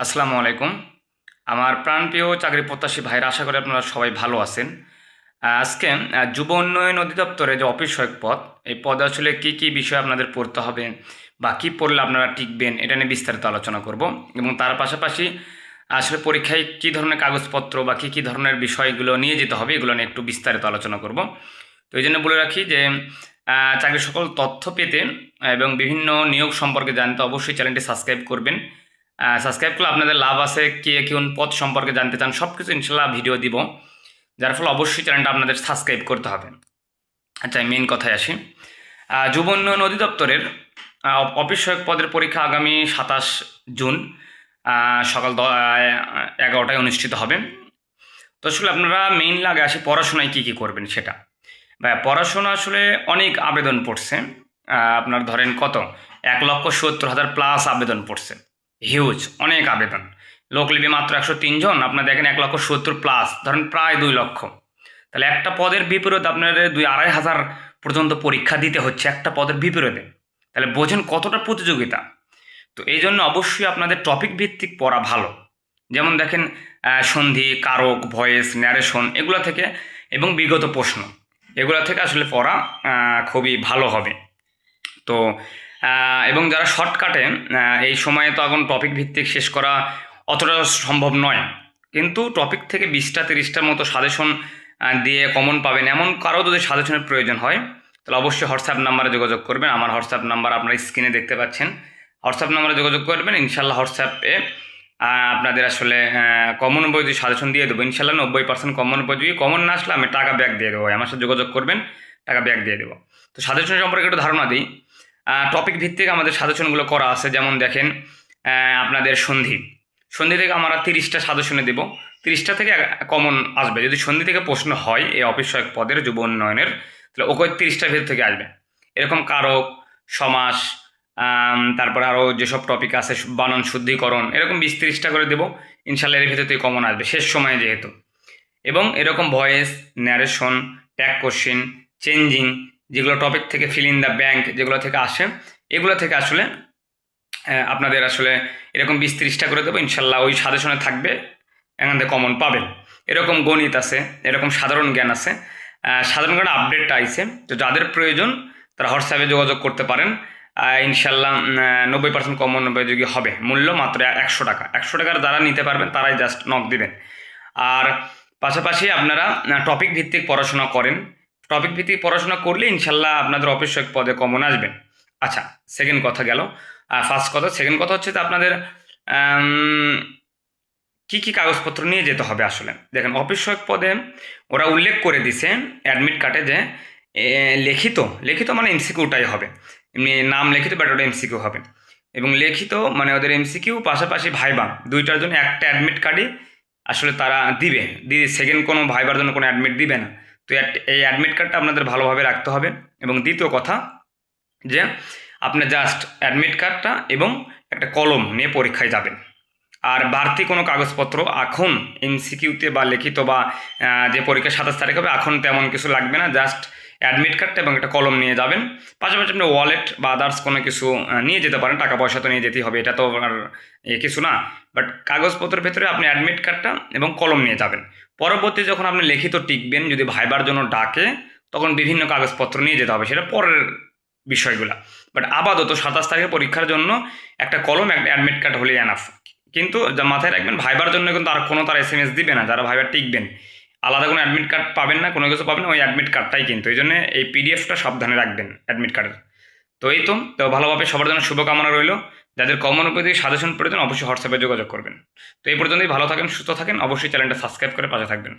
আসসালামু আলাইকুম। আমার প্রাণপ্রিয় চাকরি প্রত্যাশী ভাইরা, আশা করি আপনারা সবাই ভালো আছেন। আজকে যুব উন্নয়ন অধিদপ্তরে যে অফিস সহায়ক পদ, এই পদে আসলে কী কী বিষয় আপনাদের পড়তে হবে বা কী পড়লে আপনারা টিকবেন, এটা নিয়ে বিস্তারিত আলোচনা করব। এবং তার পাশাপাশি আসলে পরীক্ষায় কী ধরনের কাগজপত্র বা কী কী ধরনের বিষয়গুলো নিয়ে যেতে হবে, এগুলো নিয়ে একটু বিস্তারিত আলোচনা করব। তো এই জন্য বলে রাখি যে চাকরির সকল তথ্য পেতে এবং বিভিন্ন নিয়োগ সম্পর্কে জানতে অবশ্যই চ্যানেলটি সাবস্ক্রাইব করবেন। সাবস্ক্রাইব করলে আপনাদের লাভ আছে, কে কোন পদ সম্পর্কে জানতে চান সব কিছু ইনশাল্লাহ ভিডিও দিব, যার ফলে অবশ্যই চ্যানেলটা আপনাদের সাবস্ক্রাইব করতে হবে। আচ্ছা, মেন কথায় আসি। যুব উন্নয়ন অধিদপ্তরের অফিস সহায়ক পদের পরীক্ষা আগামী 27 জুন সকাল 11টায় অনুষ্ঠিত হবে। তো আসলে আপনারা মেইনলি আগে আসি পড়াশোনায় কী কী করবেন সেটা। পড়াশোনা আসলে অনেক আবেদন পড়ছে। আপনার ধরেন কত 1,70,000 প্লাস আবেদন পড়ছে। হিউজ অনেক আবেদন। লোকলিপি মাত্র 103 জন, আপনার দেখেন 1,70,000 প্লাস, ধরেন প্রায় 2 লক্ষ। তাহলে একটা পদের বিপরীতে আপনার 2-2,500 পর্যন্ত পরীক্ষা দিতে হচ্ছে একটা পদের বিপরীতে। তাহলে বোঝেন কতটা প্রতিযোগিতা। তো এই জন্য অবশ্যই আপনাদের টপিক ভিত্তিক পড়া ভালো। যেমন দেখেন সন্ধি, কারক, ভয়েস, ন্যারেশন এগুলো থেকে এবং বিগত প্রশ্ন এগুলো থেকে আসলে পড়া খুবই ভালো হবে। তো এবং যারা শর্টকাটে, এই সময়ে তো এখন টপিক ভিত্তিক শেষ করা অতটা সম্ভব নয়, কিন্তু টপিক থেকে 20টা-30টার মতো সাজেশন দিয়ে কমন পাবেন। এমন কারো যদি সাজেশনের প্রয়োজন হয় তাহলে অবশ্যই হোয়াটসঅ্যাপ নাম্বারে যোগাযোগ করবেন। আমার হোয়াটসঅ্যাপ নাম্বার আপনারা স্ক্রিনে দেখতে পাচ্ছেন। হোয়াটসঅ্যাপ নাম্বারে যোগাযোগ করবেন, ইনশাল্লাহ হোয়াটসঅ্যাপে আপনাদের আসলে কমন উপযোগী সাজেশন দিয়ে দেবো। ইনশাল্লাহ 90% কমন উপযোগী। কমন না আসলে আমি টাকা ব্যাক দিয়ে দেবো। আমার সাথে যোগাযোগ করবেন, টাকা ব্যাক দিয়ে দেবো। তো সাজেশন সম্পর্কে একটু ধারণা দিই। টপিক ভিত্তিক আমাদের সাজেশনগুলো করা আছে। যেমন দেখেন আপনাদের সন্ধি থেকে আমরা 30টা সাজেশনে দেবো। 30টা থেকে কমন আসবে। যদি সন্ধি থেকে প্রশ্ন হয় এই অফিস সহায়ক পদের যুব উন্নয়নের, তাহলে ওকে 30টার ভেতর থেকে আসবে। এরকম কারক, সমাস, তারপরে আরও যেসব টপিক আছে, বানান শুদ্ধিকরণ, এরকম 20-30টা করে দেবো। ইনশাল্লাহ এর ভেতর থেকে কমন আসবে শেষ সময়ে যেহেতু। এবং এরকম voice, narration, tag question, changing, যেগুলো টপিক থেকে ফিল ইন দ্য ব্যাঙ্ক যেগুলো থেকে আসে, এগুলো থেকে আসলে আপনাদের আসলে এরকম 20-30টা করে দেবো। ইনশাল্লাহ ওই সাজেশনে থাকবে, এখান থেকে কমন পাবেন। এরকম গণিত আছে, এরকম সাধারণ জ্ঞান আছে। সাধারণ জ্ঞান আপডেটটা আইছে, তো যাদের প্রয়োজন তারা হোয়াটসঅ্যাপে যোগাযোগ করতে পারেন। ইনশাল্লাহ 90% কমন উপযোগী হবে। মূল্য মাত্র 100 টাকা। 100 টাকার যারা নিতে পারবেন তারাই জাস্ট নক দিবেন। আর পাশাপাশি আপনারা টপিক ভিত্তিক পড়াশোনা করেন। টপিক ভিত্তিক পড়াশোনা করলে ইনশাল্লাহ আপনাদের অফিস সহায়ক পদে কমন আসবে। আচ্ছা, সেকেন্ড কথা গেল। ফার্স্ট কথা। সেকেন্ড কথা হচ্ছে যে আপনাদের কী কী কাগজপত্র নিয়ে যেতে হবে। আসলে দেখেন অফিস সহায়ক পদে ওরা উল্লেখ করে দিছে অ্যাডমিট কার্ডে যে লিখিত মানে এমসিকিউটাই হবে। এমনি নাম লিখিত, বাট ওটা এমসিকিউ হবে। এবং লিখিত মানে ওদের এমসিকিউ, পাশাপাশি ভাইবা, দুইটার জন্য একটা অ্যাডমিট কার্ডই আসলে তারা দিবে। সেকেন্ড কোনো ভাইবার জন্য কোনো অ্যাডমিট দিবে না। তো এই অ্যাডমিট কার্ডটা আপনাদের ভালোভাবে রাখতে হবে। এবং দ্বিতীয় কথা যে আপনি জাস্ট অ্যাডমিট কার্ডটা এবং একটা কলম নিয়ে পরীক্ষায় যাবেন। আর বাড়তি কোনো কাগজপত্র এখন এমসিকিউতে বা লিখিত বা যে পরীক্ষা 27 তারিখ হবে, এখন তেমন কিছু লাগবে না। জাস্ট অ্যাডমিট কার্ডটা এবং একটা কলম নিয়ে যাবেন। পাশাপাশি আপনি ওয়ালেট বা আদার্স কোনো কিছু নিয়ে যেতে পারেন। টাকা পয়সা তো নিয়ে যেতেই হবে, এটা তো আর কিছু না। বাট কাগজপত্রের ভেতরে আপনি অ্যাডমিট কার্ডটা এবং কলম নিয়ে যাবেন। পরবর্তী যখন আপনি লিখিত টিকবেন, যদি ভাইবার জন্য ডাকে, তখন বিভিন্ন কাগজপত্র নিয়ে যেতে হবে, সেটা পরের বিষয়গুলো। বাট আপাতত 27 তারিখে পরীক্ষার জন্য একটা কলম, একটা অ্যাডমিট কার্ড হলেই এনাফ। কিন্তু যা মাথায় রাখবেন, ভাইবার জন্য কিন্তু আর কোনো তার SMS দিবে না। যারা ভাইবার টিকবেন আলাদা কোনো অ্যাডমিট কার্ড পাবেন না, কোনো কিছু পাবেন না, ওই অ্যাডমিট কার্ডটাই কিন্তু। এই জন্য এই পিডিএফটা সাবধানে রাখবেন অ্যাডমিট কার্ডের। তো এই তো ভালোভাবে সবার জন্য শুভকামনা রইল। যাদের কমন উপযোগী সাজেশন প্রয়োজন অবশ্যই হোয়াটসঅ্যাপে যোগাযোগ করবেন। তো এই পর্যন্তই। ভালো থাকেন, সুস্থ থাকেন, অবশ্যই চ্যানেলটা সাবস্ক্রাইব করে পাশে থাকবেন।